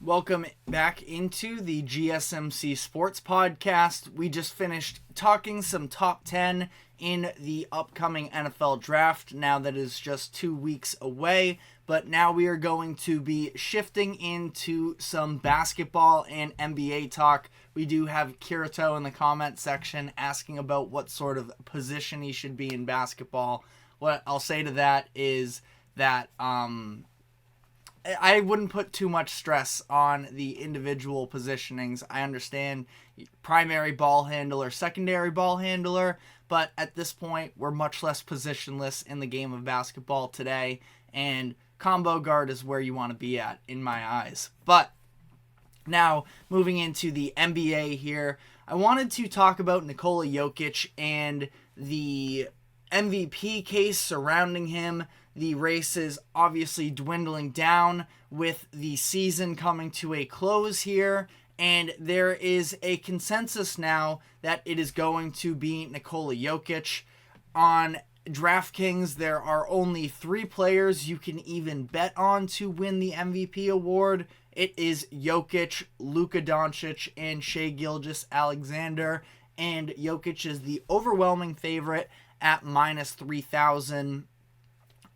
Welcome back into the GSMC Sports Podcast. We just finished talking some top 10 in the upcoming NFL Draft, now that is just 2 weeks away. But now we are going to be shifting into some basketball and NBA talk. We do have Kirito in the comment section asking about what sort of position he should be in basketball. What I'll say to that is that I wouldn't put too much stress on the individual positionings. I understand primary ball handler, secondary ball handler, but at this point, we're much less positionless in the game of basketball today, and combo guard is where you want to be at, in my eyes. But now, moving into the NBA here, I wanted to talk about Nikola Jokic and the MVP case surrounding him. The race is obviously dwindling down with the season coming to a close here, and there is a consensus now that it is going to be Nikola Jokic. On DraftKings, there are only 3 players you can even bet on to win the MVP award. It is Jokic, Luka Doncic, and Shai Gilgeous-Alexander, and Jokic is the overwhelming favorite at minus 3,000.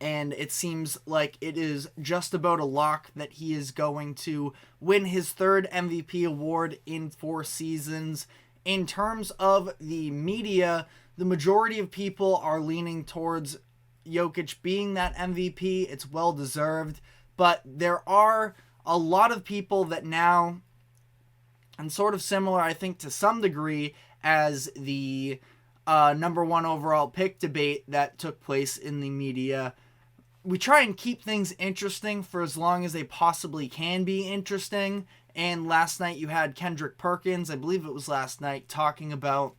And it seems like it is just about a lock that he is going to win his 3rd MVP award in 4 seasons. In terms of the media, the majority of people are leaning towards Jokic being that MVP. It's well deserved. But there are a lot of people that now, and sort of similar, I think, to some degree, as the number 1 overall pick debate that took place in the media, we try and keep things interesting for as long as they possibly can be interesting. And last night you had Kendrick Perkins, I believe it was last night, talking about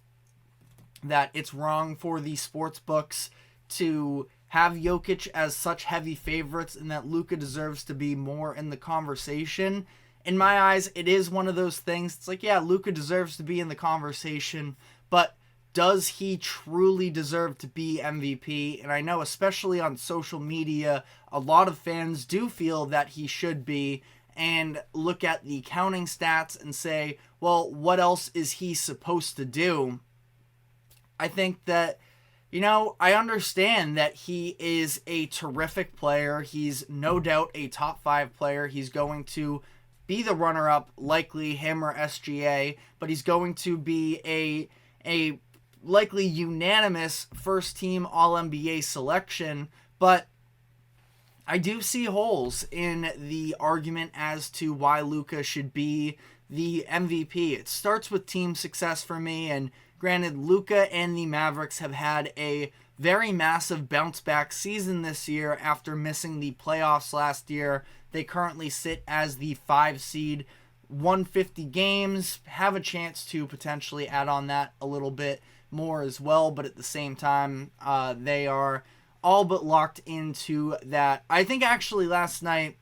that it's wrong for the sports books to have Jokic as such heavy favorites and that Luka deserves to be more in the conversation. In my eyes, it is one of those things. It's like, yeah, Luka deserves to be in the conversation, but does he truly deserve to be MVP? And I know, especially on social media, a lot of fans do feel that he should be, and look at the counting stats and say, well, what else is he supposed to do? I think that, I understand that he is a terrific player. He's no doubt a top 5 player. He's going to be the runner-up, likely him or SGA, but he's going to be a likely unanimous first-team All-NBA selection. But I do see holes in the argument as to why Luka should be the MVP. It starts with team success for me, and granted, Luka and the Mavericks have had a very massive bounce-back season this year after missing the playoffs last year. They currently sit as the 5 seed, 150 games, have a chance to potentially add on that a little bit more as well, but at the same time, they are all but locked into that. I think actually last night,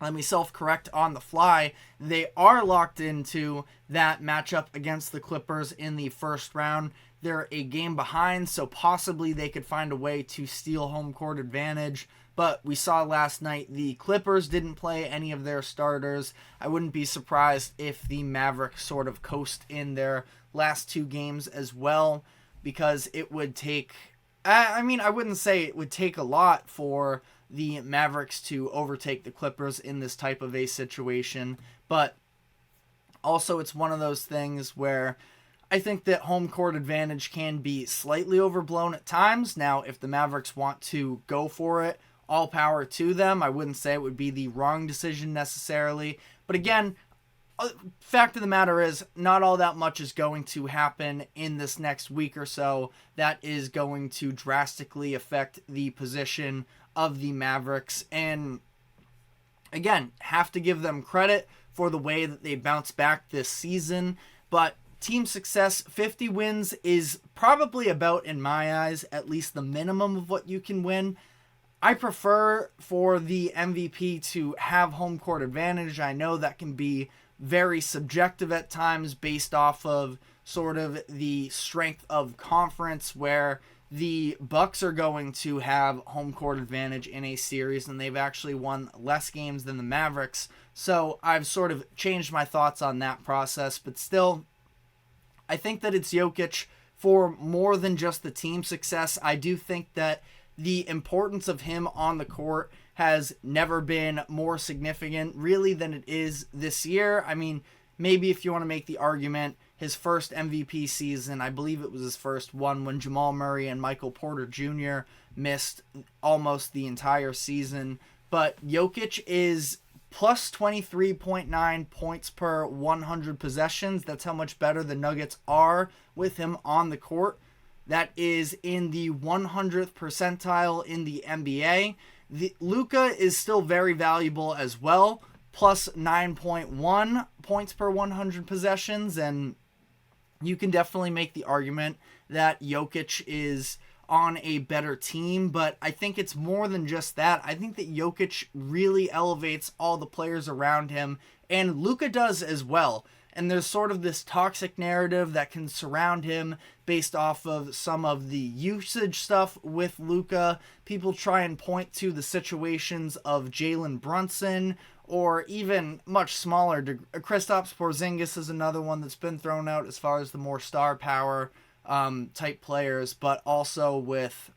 let me self-correct on the fly, they are locked into that matchup against the Clippers in the first round. They're a game behind, so possibly they could find a way to steal home court advantage. But we saw last night the Clippers didn't play any of their starters. I wouldn't be surprised if the Mavericks sort of coast in their last 2 games as well, because it would take, I wouldn't say it would take a lot for the Mavericks to overtake the Clippers in this type of a situation, but also it's one of those things where I think that home court advantage can be slightly overblown at times. Now, if the Mavericks want to go for it, all power to them. I wouldn't say it would be the wrong decision necessarily, but again, fact of the matter is, not all that much is going to happen in this next week or so that is going to drastically affect the position of the Mavericks. And again, have to give them credit for the way that they bounced back this season. But team success, 50 wins is probably about, in my eyes, at least the minimum of what you can win. I prefer for the MVP to have home court advantage. I know that can be very subjective at times based off of sort of the strength of conference, where the Bucks are going to have home court advantage in a series, and they've actually won less games than the Mavericks. So I've sort of changed my thoughts on that process, but still, I think that it's Jokic for more than just the team success. I do think that the importance of him on the court has never been more significant, really, than it is this year. I mean, maybe if you want to make the argument, his first MVP season, I believe it was his first one, when Jamal Murray and Michael Porter Jr. missed almost the entire season. But Jokic is plus 23.9 points per 100 possessions. That's how much better the Nuggets are with him on the court. That is in the 100th percentile in the NBA. Luka is still very valuable as well, plus 9.1 points per 100 possessions, and you can definitely make the argument that Jokic is on a better team, but I think it's more than just that. I think that Jokic really elevates all the players around him, and Luka does as well. And there's sort of this toxic narrative that can surround him based off of some of the usage stuff with Luka. People try and point to the situations of Jalen Brunson, or even much smaller. Kristaps Porzingis is another one that's been thrown out as far as the more star power type players, but also with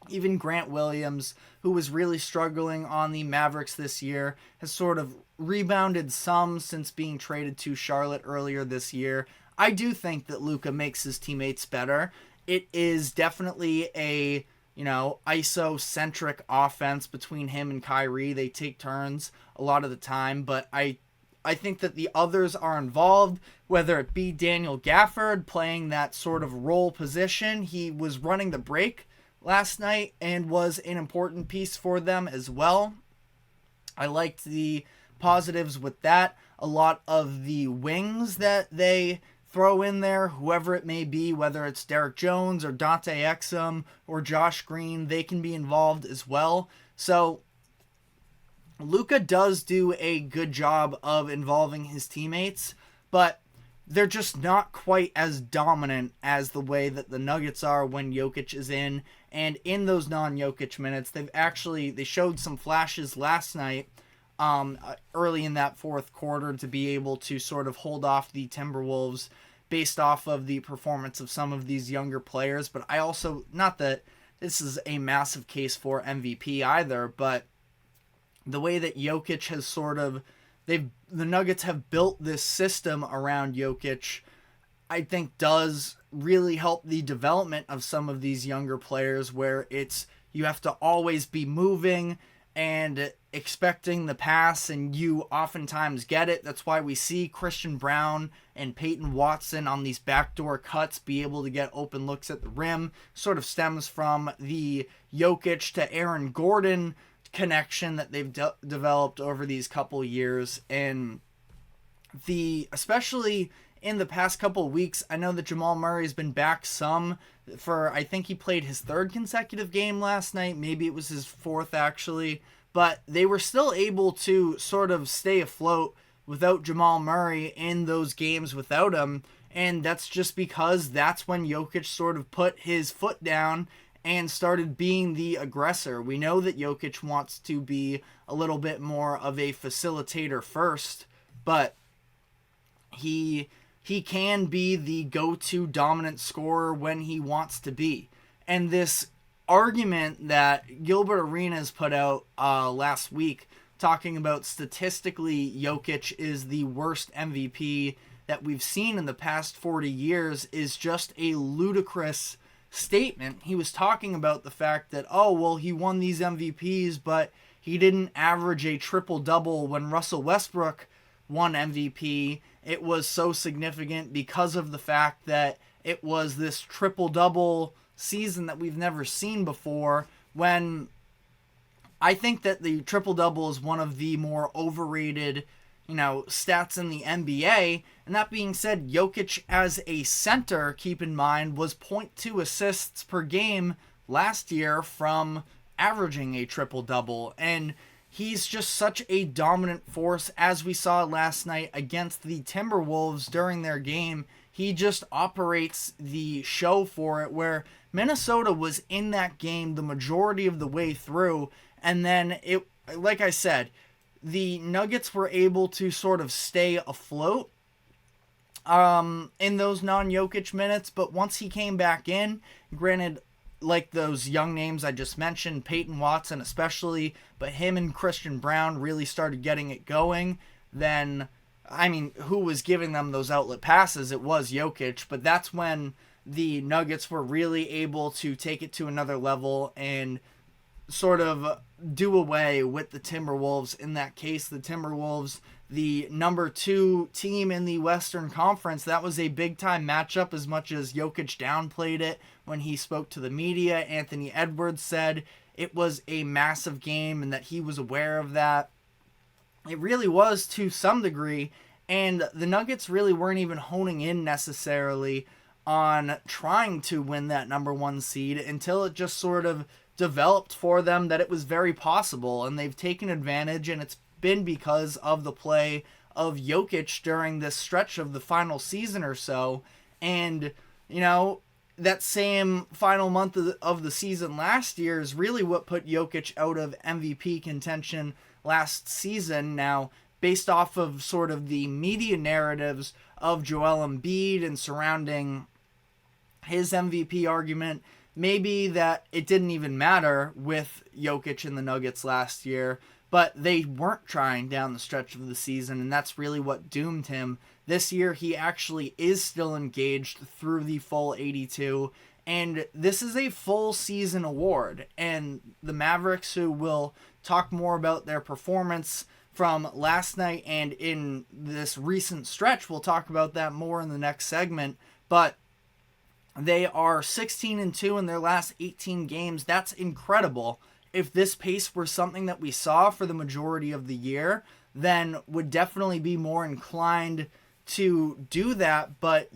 even Grant Williams, who was really struggling on the Mavericks this year, has sort of rebounded some since being traded to Charlotte earlier this year. I do think that Luka makes his teammates better. It is definitely a, ISO-centric offense between him and Kyrie. They take turns a lot of the time, but I think that the others are involved, whether it be Daniel Gafford playing that sort of role position. He was running the break last night and was an important piece for them as well. I liked the positives with that. A lot of the wings that they throw in there, whoever it may be, whether it's Derek Jones or Dante Exum or Josh Green, they can be involved as well. So Luka does do a good job of involving his teammates, but they're just not quite as dominant as the way that the Nuggets are when Jokic is in. And in those non-Jokic minutes, they showed some flashes last night, early in that fourth quarter, to be able to sort of hold off the Timberwolves based off of the performance of some of these younger players. But I also, not that this is a massive case for MVP either, but the way that Jokic has sort of, the Nuggets have built this system around Jokic, I think does really help the development of some of these younger players, where it's, you have to always be moving and expecting the pass, and you oftentimes get it. That's why we see Christian Brown and Peyton Watson on these backdoor cuts be able to get open looks at the rim. Sort of stems from the Jokic to Aaron Gordon connection that they've developed over these couple years. And especially in the past couple of weeks, I know that Jamal Murray has been back some for, I think he played his third consecutive game last night. Maybe it was his fourth, actually. But they were still able to sort of stay afloat without Jamal Murray in those games without him. And that's just because that's when Jokic sort of put his foot down and started being the aggressor. We know that Jokic wants to be a little bit more of a facilitator first, but he can be the go-to dominant scorer when he wants to be. And this argument that Gilbert Arenas put out last week, talking about statistically Jokic is the worst MVP that we've seen in the past 40 years, is just a ludicrous statement. He was talking about the fact that, he won these MVPs, but he didn't average a triple-double when Russell Westbrook won MVP. It was so significant because of the fact that it was this triple-double season that we've never seen before, when I think that the triple-double is one of the more overrated stats in the NBA. And that being said, Jokic as a center, keep in mind, was 0.2 assists per game last year from averaging a triple-double. And he's just such a dominant force, as we saw last night against the Timberwolves during their game. He just operates the show for it, where Minnesota was in that game the majority of the way through. And then, like I said, the Nuggets were able to sort of stay afloat in those non-Jokic minutes, but once he came back in, granted, like those young names I just mentioned, Peyton Watson especially, but him and Christian Brown really started getting it going, then, I mean, who was giving them those outlet passes? It was Jokic, but that's when the Nuggets were really able to take it to another level and sort of do away with the Timberwolves. In that case, the Timberwolves, the number 2 team in the Western Conference, that was a big-time matchup as much as Jokic downplayed it when he spoke to the media. Anthony Edwards said it was a massive game and that he was aware of that. It really was to some degree, and the Nuggets really weren't even honing in necessarily on trying to win that number 1 seed until it just sort of developed for them that it was very possible, and they've taken advantage, and it's been because of the play of Jokic during this stretch of the final season or so. And, you know, that same final month of the season last year is really what put Jokic out of MVP contention last season. Now, based off of sort of the media narratives of Joel Embiid and surrounding his MVP argument, maybe that it didn't even matter with Jokic and the Nuggets last year, but they weren't trying down the stretch of the season, and that's really what doomed him. This year, he actually is still engaged through the full 82, and this is a full season award, and the Mavericks, who will talk more about their performance from last night and in this recent stretch, we'll talk about that more in the next segment, but they are 16-2 in their last 18 games. That's incredible. If this pace were something that we saw for the majority of the year, then would definitely be more inclined to do that. But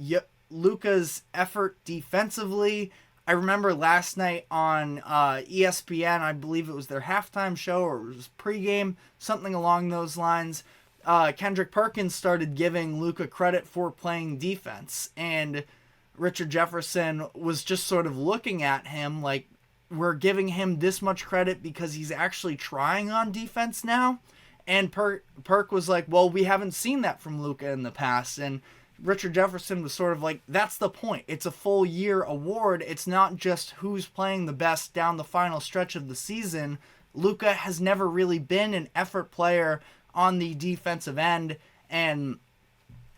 Luka's effort defensively, I remember last night on ESPN, I believe it was their halftime show or it was pregame, something along those lines, Kendrick Perkins started giving Luka credit for playing defense. And Richard Jefferson was just sort of looking at him like, we're giving him this much credit because he's actually trying on defense now. And Perk was like, well, we haven't seen that from Luka in the past. And Richard Jefferson was sort of like, that's the point. It's a full year award. It's not just who's playing the best down the final stretch of the season. Luka has never really been an effort player on the defensive end. And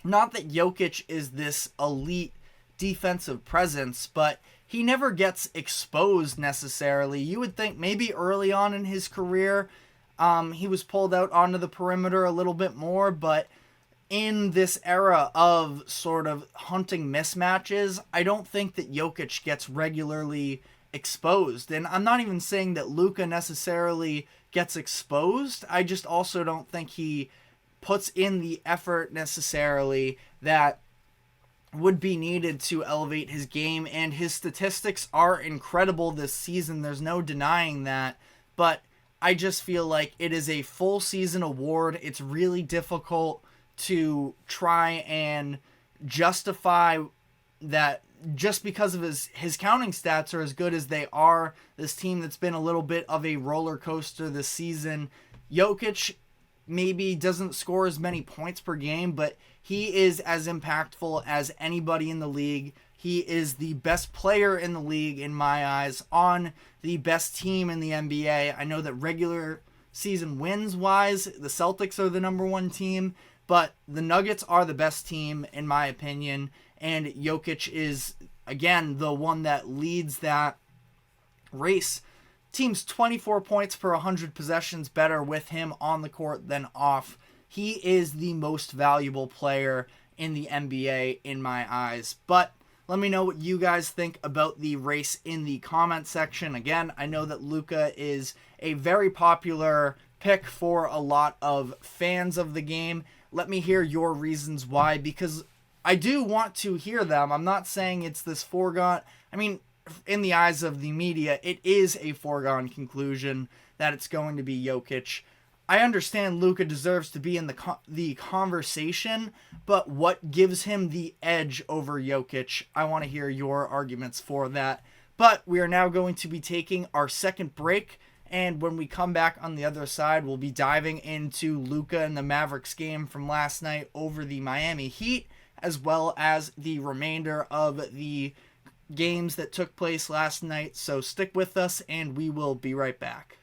not that Jokic is this elite defensive presence, but he never gets exposed necessarily. You would think maybe early on in his career, he was pulled out onto the perimeter a little bit more, but in this era of sort of hunting mismatches, I don't think that Jokic gets regularly exposed. And I'm not even saying that Luka necessarily gets exposed. I just also don't think he puts in the effort necessarily that would be needed to elevate his game, and his statistics are incredible this season. There's no denying that, but I just feel like it is a full season award. It's really difficult to try and justify that just because of his counting stats are as good as they are. This team that's been a little bit of a roller coaster this season. Jokic maybe doesn't score as many points per game, but he is as impactful as anybody in the league. He is the best player in the league in my eyes, on the best team in the NBA. I know that regular season wins wise, the Celtics are the number 1 team, but the Nuggets are the best team in my opinion, and Jokic is, again, the one that leads that race. Team's 24 points per 100 possessions better with him on the court than off. He is the most valuable player in the NBA in my eyes. But let me know what you guys think about the race in the comment section. Again, I know that Luka is a very popular pick for a lot of fans of the game. Let me hear your reasons why, because I do want to hear them. I'm not saying it's this foregone. I mean, in the eyes of the media, it is a foregone conclusion that it's going to be Jokic. I understand Luka deserves to be in the conversation, but what gives him the edge over Jokic? I want to hear your arguments for that. But we are now going to be taking our second break, And when we come back on the other side, we'll be diving into Luka and the Mavericks game from last night over the Miami Heat, as well as the remainder of the games that took place last night. So stick with us, and we will be right back.